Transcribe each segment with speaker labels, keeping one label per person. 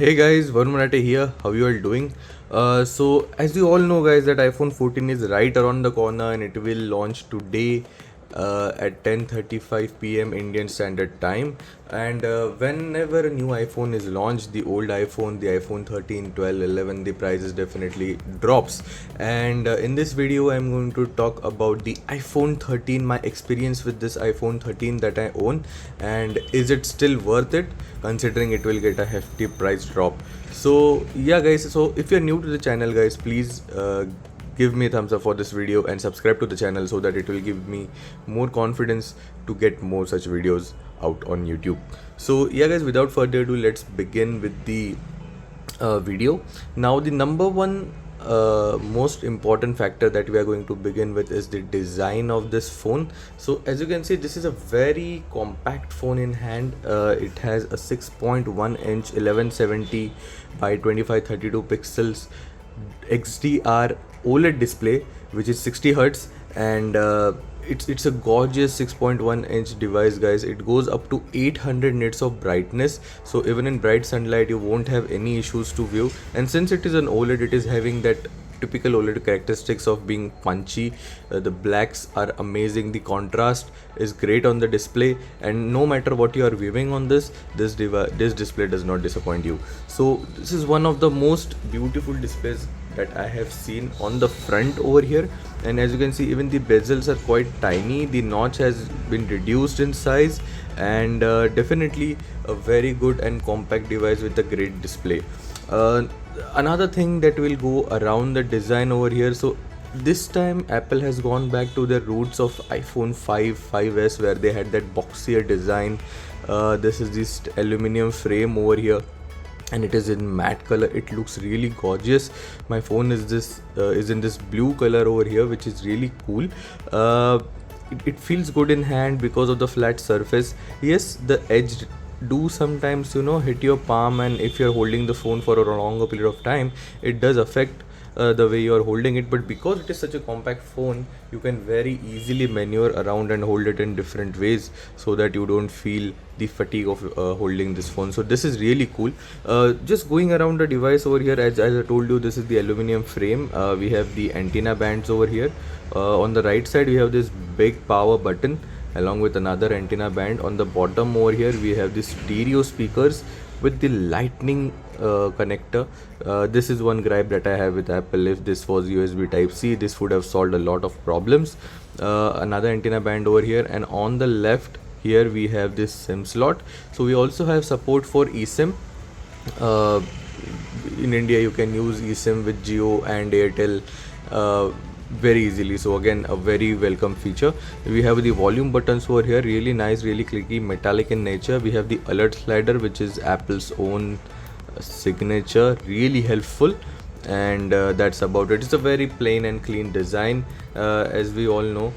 Speaker 1: Hey guys, Varun Marathi here. How you all doing? So as you all know, guys, that iPhone 14 is right around the corner and it will launch today at 10:35 p.m. Indian Standard Time. And whenever a new iPhone is launched, the old iPhone, the iPhone 13, 12, 11, the prices definitely drops. And in this video, I'm going to talk about the iPhone 13, my experience with this iPhone 13 that I own, and is it still worth it, considering it will get a hefty price drop. So yeah guys, so if you're new to the channel guys, please give me a thumbs up for this video and subscribe to the channel so that it will give me more confidence to get more such videos out on YouTube. So yeah guys, without further ado, let's begin with the video. Now the number one most important factor that we are going to begin with is the design of this phone. So as you can see, this is a very compact phone in hand. It has a 6.1 inch 1170 by 2532 pixels XDR OLED display, which is 60 hertz, and it's a gorgeous 6.1 inch device guys. It goes up to 800 nits of brightness, so even in bright sunlight you won't have any issues to view. And since it is an OLED, it is having that typical OLED characteristics of being punchy. The blacks are amazing, the contrast is great on the display, and no matter what you are viewing on this display does not disappoint you. So this is one of the most beautiful displays that I have seen on the front over here. And as you can see, even the bezels are quite tiny, the notch has been reduced in size, and definitely a very good and compact device with a great display. Another thing that will go around the design over here, so this time Apple has gone back to the roots of iPhone 5, 5s, where they had that boxier design. This is this aluminum frame over here, and it is in matte color. It looks really gorgeous. My phone is in this blue color over here, which is really cool. It feels good in hand because of the flat surface. Yes, the edge do sometimes hit your palm, and if you're holding the phone for a longer period of time, it does affect the way you're holding it. But because it is such a compact phone, you can very easily maneuver around and hold it in different ways so that you don't feel the fatigue of holding this phone. So this is really cool. Just going around the device over here, as I told you, this is the aluminum frame. We have the antenna bands over here. On the right side we have this big power button along with another antenna band. On the bottom over here we have the stereo speakers with the lightning connector. This is one gripe that I have with Apple. If this was USB type C, this would have solved a lot of problems. Another antenna band over here, and on the left here we have this SIM slot. So we also have support for eSIM. In India you can use eSIM with Jio and Airtel very easily, so again a very welcome feature. We have the volume buttons over here, really nice, really clicky, metallic in nature. We have the alert slider, which is Apple's own signature, really helpful. And that's about it. It's a very plain and clean design. As we all know,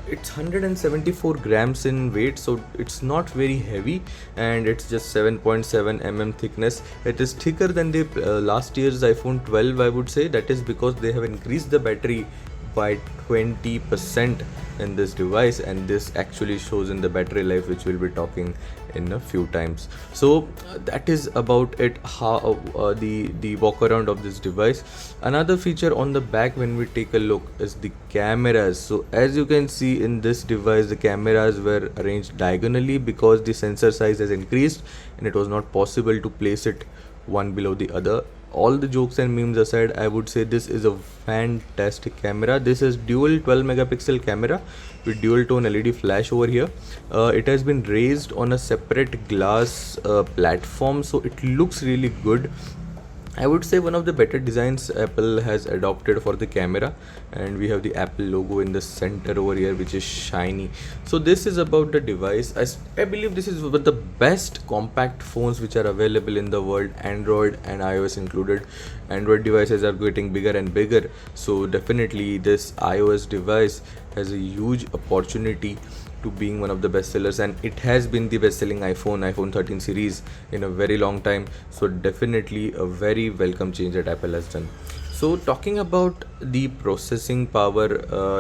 Speaker 1: it's 174 grams in weight, so it's not very heavy, and it's just 7.7 mm thickness. It is thicker than the last year's iPhone 12, I would say. That is because they have increased the battery by 20% in this device, and this actually shows in the battery life, which we'll be talking in a few times. So that is about it, how the walk around of this device. Another feature on the back, when we take a look, is the cameras. So as you can see in this device, the cameras were arranged diagonally because the sensor size has increased and it was not possible to place it one below the other. All the jokes and memes aside, I would say this is a fantastic camera. This is dual 12 megapixel camera with dual tone LED flash over here. It has been raised on a separate glass platform, so it looks really good. I would say one of the better designs Apple has adopted for the camera. And we have the Apple logo in the center over here, which is shiny. So this is about the device. I believe this is one of the best compact phones which are available in the world, Android and iOS included. Android devices are getting bigger and bigger, so definitely this iOS device has a huge opportunity to being one of the best sellers, and it has been the best selling iPhone 13 series in a very long time. So definitely a very welcome change that Apple has done. So talking about the processing power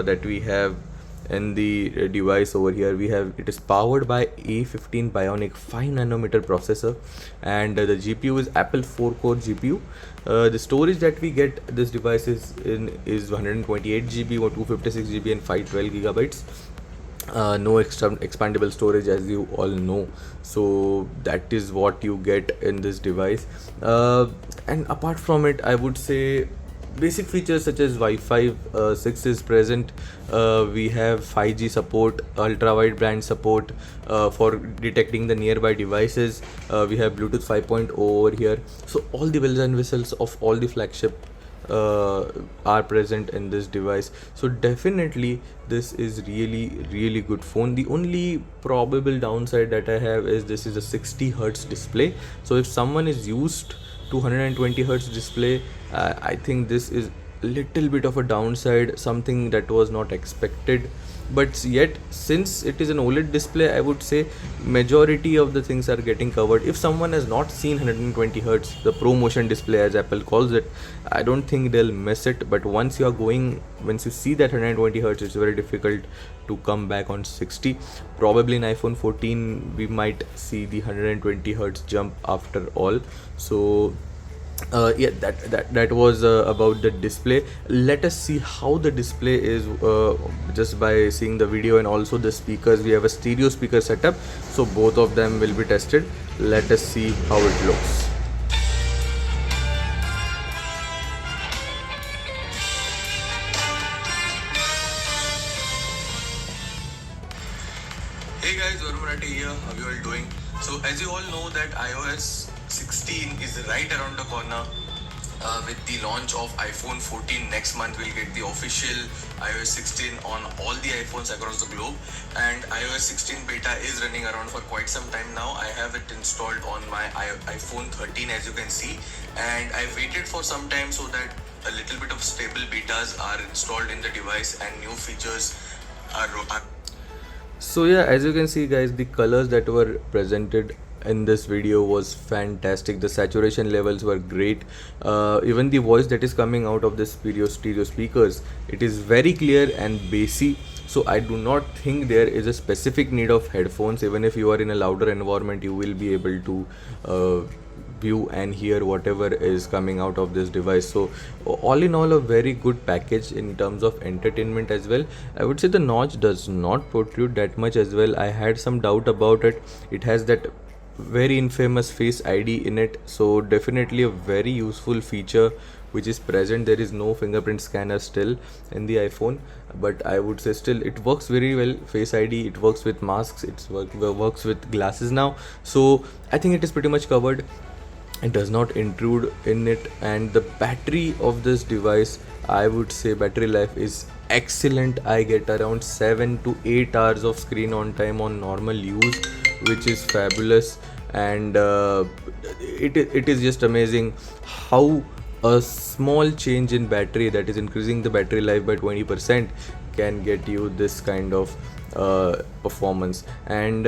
Speaker 1: that we have in the device over here. We have, it is powered by A15 Bionic 5 nanometer processor, and the GPU is Apple 4 core GPU. The storage that we get this device is 128 GB or 256 GB and 512 gigabytes. No extra expandable storage, as you all know. So that is what you get in this device. And apart from it, I would say basic features such as Wi-Fi 6 is present. We have 5G support, ultra wideband support for detecting the nearby devices. We have Bluetooth 5.0 over here. So all the bells and whistles of all the flagship are present in this device. So definitely this is really good phone. The only probable downside that I have is this is a 60 hertz display. So if someone is used to 120 hertz display, I think this is a little bit of a downside, something that was not expected. But yet, since it is an OLED display, I would say majority of the things are getting covered. If someone has not seen 120 hertz, the ProMotion display as Apple calls it, I don't think they'll miss it. But once you see that 120 hertz, it's very difficult to come back on 60. Probably in iPhone 14 we might see the 120 hertz jump after all. So yeah, that was about the display. Let us see how the display is just by seeing the video, and also the speakers. We have a stereo speaker setup, so both of them will be tested. Let us see how it looks. Hey guys, Varun here. How you all doing? So as you all know that iOS 16 is right around the corner. With the launch of iPhone 14 next month, we'll get the official iOS 16 on all the iPhones across the globe, and iOS 16 beta is running around for quite some time now. I have it installed on my iPhone 13, as you can see, and I waited for some time so that a little bit of stable betas are installed in the device and new features are. So yeah, as you can see guys, the colors that were presented in this video was fantastic. The saturation levels were great. Even the voice that is coming out of this stereo speakers, it is very clear and bassy. So I do not think there is a specific need of headphones. Even if you are in a louder environment, you will be able to view and hear whatever is coming out of this device. So all in all, a very good package in terms of entertainment as well. I would say the notch does not protrude that much as well. I had some doubt about it. It has that very infamous Face ID in it, so definitely a very useful feature which is present. There is no fingerprint scanner still in the iPhone, but I would say still it works very well. Face ID, it works with masks, it works with glasses now. So I think it is pretty much covered. It does not intrude in it, and the battery of this device, I would say battery life is excellent. I get around 7 to 8 hours of screen on time on normal use, which is fabulous. And it is just amazing how a small change in battery, that is increasing the battery life by 20%, can get you this kind of performance. And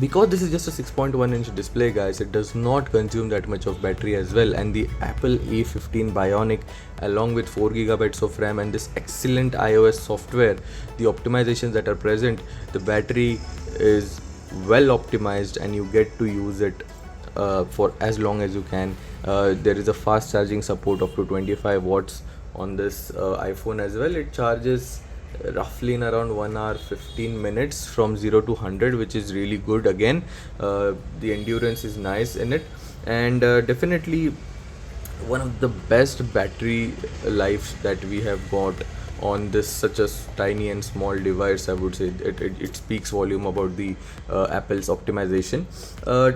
Speaker 1: because this is just a 6.1 inch display guys, it does not consume that much of battery as well. And the Apple A15 Bionic, along with 4 gigabytes of RAM and this excellent iOS software, the optimizations that are present, the battery is well optimized and you get to use it for as long as you can. There is a fast charging support up to 25 watts on this iPhone as well. It charges roughly in around 1 hour 15 minutes from 0 to 100, which is really good. Again, the endurance is nice in it, and definitely one of the best battery lives that we have got on this such a tiny and small device. I would say it speaks volume about the Apple's optimization.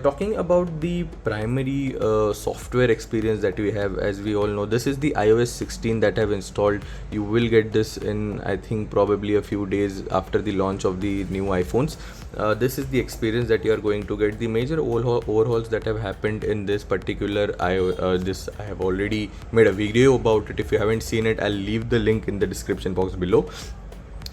Speaker 1: Talking about the primary software experience that we have, as we all know, this is the iOS 16 that I've installed. You will get this in, I think, probably a few days after the launch of the new iPhones. This is the experience that you are going to get. The major overhauls that have happened in this particular I have already made a video about it. If you haven't seen it, I'll leave the link in the description box below.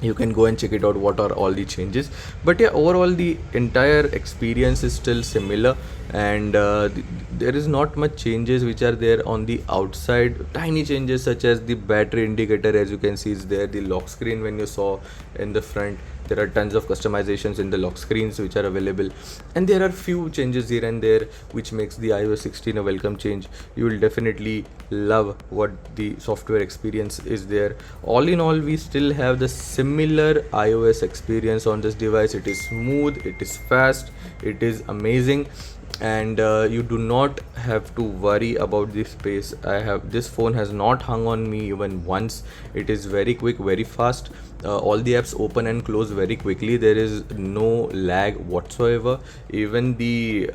Speaker 1: You can go and check it out what are all the changes. But yeah, overall the entire experience is still similar, and there is not much changes which are there on the outside. Tiny changes such as the battery indicator, as you can see, is there. The lock screen, when you saw in the front, there are tons of customizations in the lock screens which are available, and there are few changes here and there which makes the iOS 16 a welcome change. You will definitely love what the software experience is there. All in all, we still have the similar iOS experience on this device. It is smooth, it is fast, it is amazing, and you do not have to worry about the space. This phone has not hung on me even once. It is very quick, very fast. All the apps open and close very quickly. There is no lag whatsoever. Even the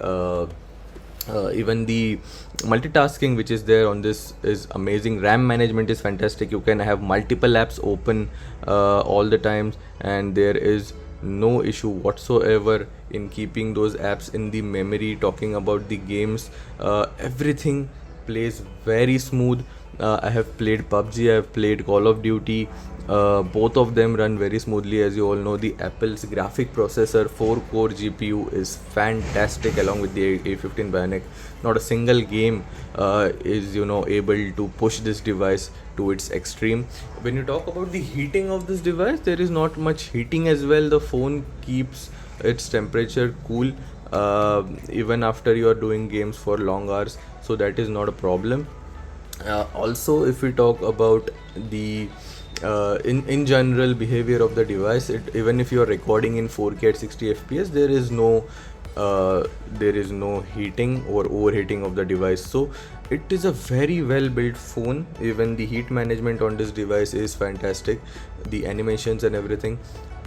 Speaker 1: multitasking which is there on this is amazing. RAM management is fantastic. You can have multiple apps open all the times, and there is no issue whatsoever in keeping those apps in the memory. Talking about the games, everything plays very smooth. I have played PUBG, I have played Call of Duty. Both of them run very smoothly. As you all know, the Apple's graphic processor 4-core GPU is fantastic, along with the A15 Bionic. Not a single game is able to push this device to its extreme. When you talk about the heating of this device, there is not much heating as well. The phone keeps its temperature cool even after you are doing games for long hours, so that is not a problem. Also, if we talk about the in general behavior of the device, even if you are recording in 4K at 60 fps, there is no heating or overheating of the device. So it is a very well built phone. Even the heat management on this device is fantastic. The animations and everything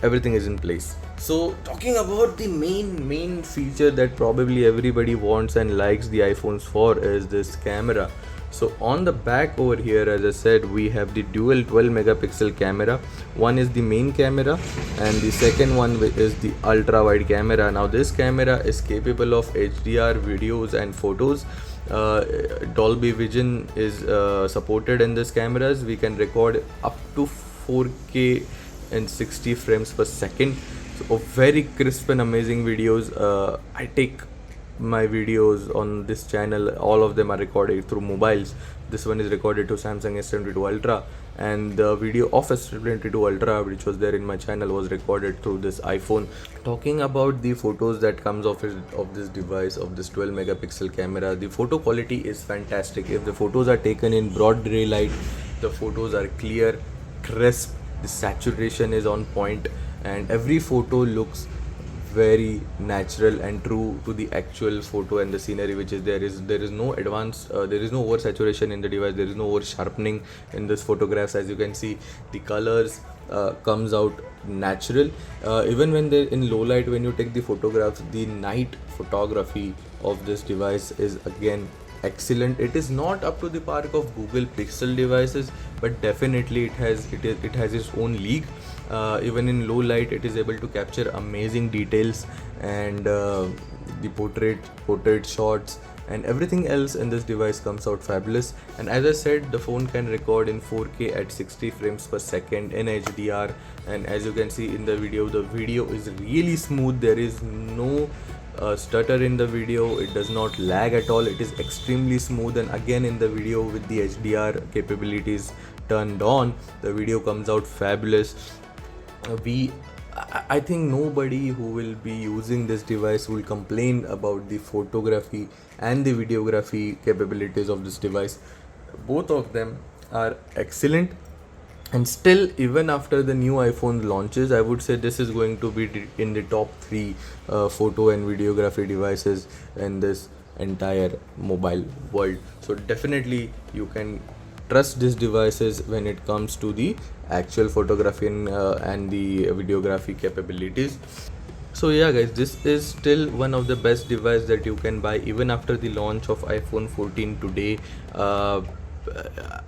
Speaker 1: is in place. So talking about the main feature that probably everybody wants and likes the iPhones for is this camera. So on the back over here, as I said, we have the dual 12 megapixel camera. One is the main camera, and the second one is the ultra wide camera. Now this camera is capable of HDR videos and photos. Dolby Vision is supported in this cameras. We can record up to 4K and 60 frames per second. So very crisp and amazing videos. I take my videos on this channel, all of them are recorded through mobiles. This one is recorded to Samsung S22 Ultra, and the video of S22 Ultra which was there in my channel was recorded through this iPhone. Talking about the photos that comes of this device, of this 12 megapixel camera, the photo quality is fantastic. If the photos are taken in broad daylight, the photos are clear, crisp, the saturation is on point, and every photo looks very natural and true to the actual photo and the scenery which is there. There is no oversaturation in the device. There is no over sharpening in this photographs. As you can see, the colors comes out natural. Even when they're in low light, when you take the photographs, the night photography of this device is again excellent. It is not up to the park of Google Pixel devices, but definitely it has its own league. Even in low light, it is able to capture amazing details, and the portrait shots and everything else in this device comes out fabulous. And as I said, the phone can record in 4K at 60 frames per second in HDR, and as you can see in the video is really smooth. There is no stutter in the video. It does not lag at all. It is extremely smooth, and again in the video, with the HDR capabilities turned on, the video comes out fabulous. I think nobody who will be using this device will complain about the photography and the videography capabilities of this device. Both of them are excellent, and still, even after the new iPhone launches, I would say this is going to be in the top 3 photo and videography devices in this entire mobile world. So definitely you can trust these devices when it comes to the actual photography and the videography capabilities. So yeah guys, this is still one of the best device that you can buy even after the launch of iPhone 14 today.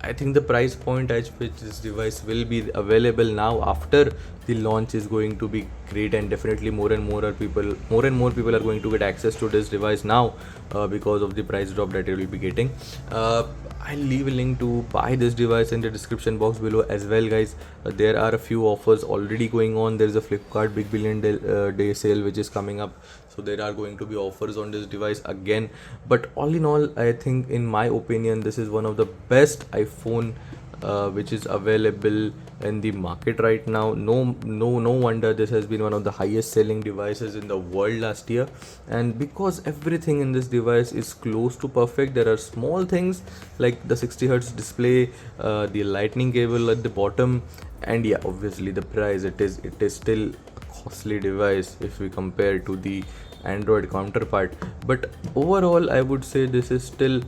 Speaker 1: I think the price point at which this device will be available now after the launch is going to be great, and definitely more and more people are going to get access to this device now because of the price drop that it will be getting. I'll leave a link to buy this device in the description box below as well, guys. There are a few offers already going on. There is a Flipkart Big Billion Day sale which is coming up, so there are going to be offers on this device again. But all in all, I think, in my opinion, this is one of the best iPhone which is available in the market right now. No wonder this has been one of the highest selling devices in the world last year. And because everything in this device is close to perfect, there are small things like the 60 hertz display, the lightning cable at the bottom, and yeah, obviously the price. It is still a costly device if we compare to the Android counterpart. But overall, I would say this is still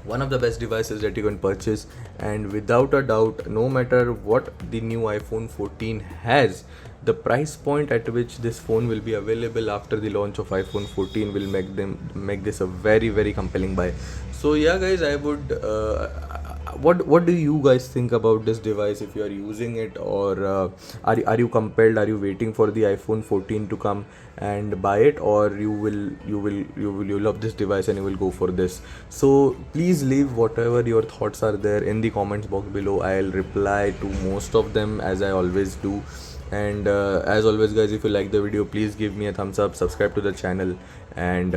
Speaker 1: one of the best devices that you can purchase, and without a doubt, no matter what the new iPhone 14 has, the price point at which this phone will be available after the launch of iPhone 14 will make this a very compelling buy. So yeah, guys, I would what do you guys think about this device? If you are using it, or are you compelled, are you waiting for the iPhone 14 to come and buy it, or you love this device and you will go for this? So please leave whatever your thoughts are there in the comments box below. I'll reply to most of them, as I always do. And as always, guys, if you like the video, please give me a thumbs up, subscribe to the channel, and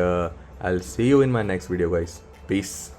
Speaker 1: I'll see you in my next video, guys. Peace.